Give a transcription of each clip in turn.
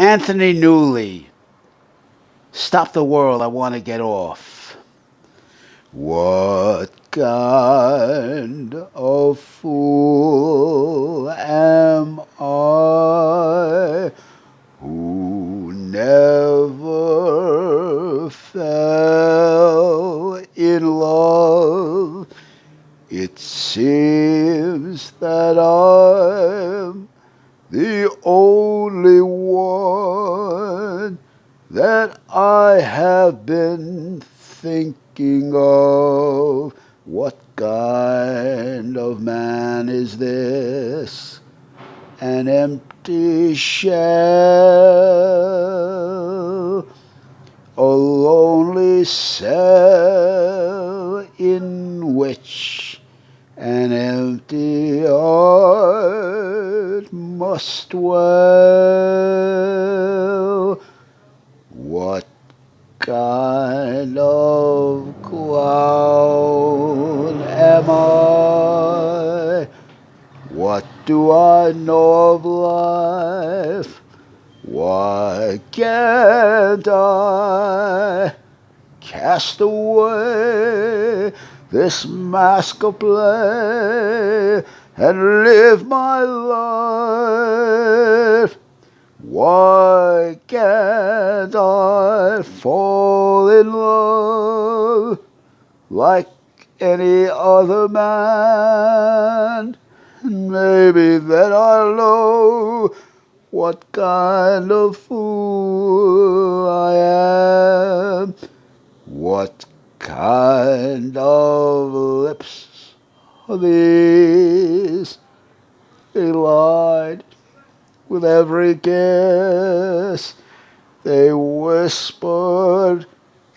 Anthony Newley, Stop the World, I Want to Get Off. What kind of fool am I who never fell in love? It seems that I'm the only one that I have been thinking of. What kind of man is this? An empty shell, a lonely cell in which an empty heart must dwell. What kind of clown am I? What do I know of life? Why can't I cast away this mask of play and live my life? Why can't I fall in love like any other man? Maybe then I'll know what kind of fool I am. What kind of lips are these? They lied with every kiss. They whispered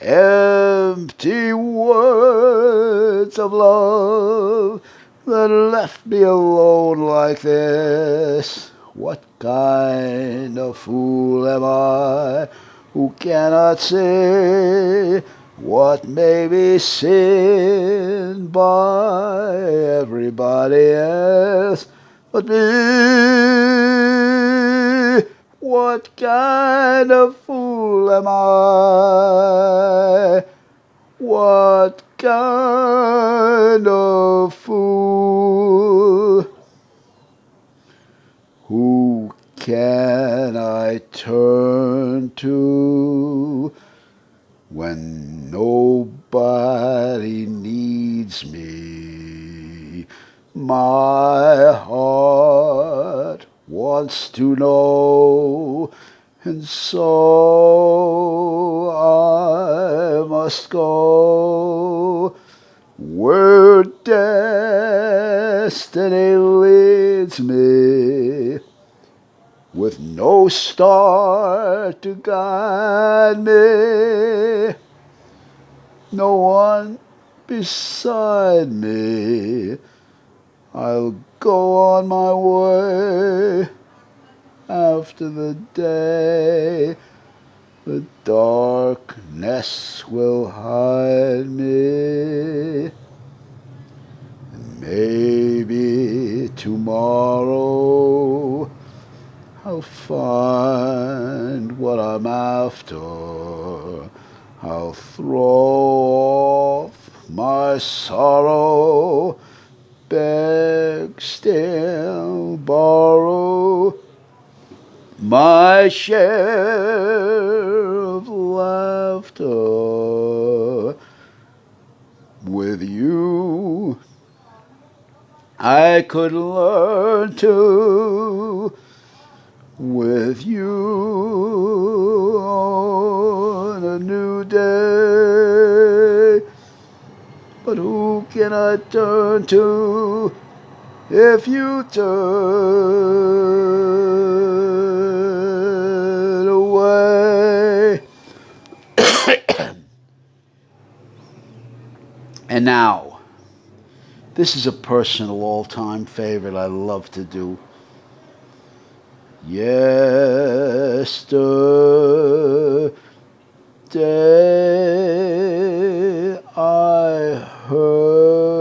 empty words of love that left me alone like this. What kind of fool am I who cannot see what may be seen by everybody else but me? What kind of fool am I? What kind of fool? Who can I turn to when nobody needs me? My heart wants to know, and so I must go where destiny leads me, with no star to guide me, no one beside me. I'll go on my way after the day. The darkness will hide me. And maybe tomorrow I'll find what I'm after. I'll throw off my sorrow, beg, steal, borrow my share of laughter. With you I could learn to, with you on a new day. But who can I turn to if you turn away? And now, this is a personal all-time favorite I love to do. Yesterday I heard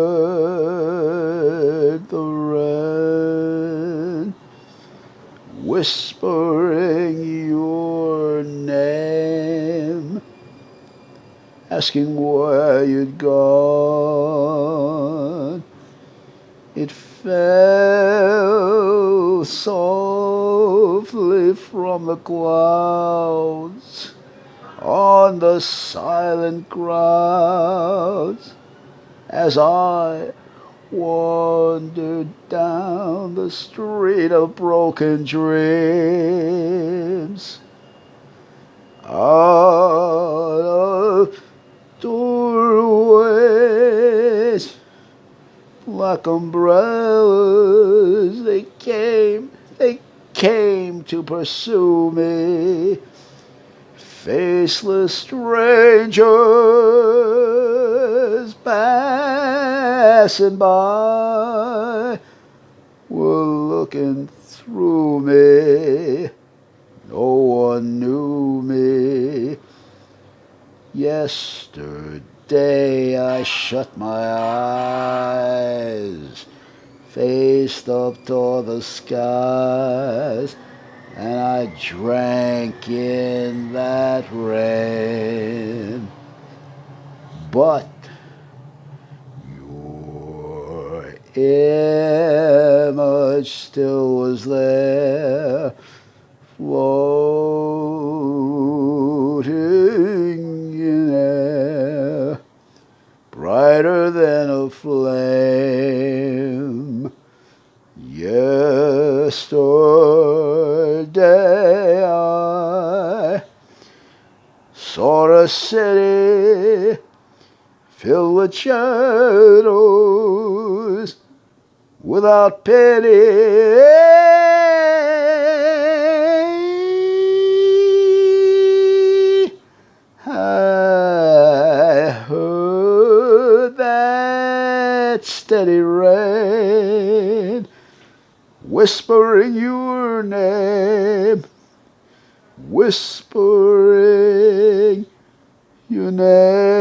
the rain whispering your name, asking where you'd gone. It fell softly from the clouds on the silent crowds as I wandered down the street of broken dreams. Out of doorways, like umbrellas, they came to pursue me. Faceless strangers passing by were looking through me. No one knew me. Yesterday I shut my eyes, faced up toward the skies, and I drank in that rain. But your image still was there, floating in air, brighter than a flame. Yesterday I saw a city filled with shadows without pity. I heard that steady rain whispering your name, whispering your name.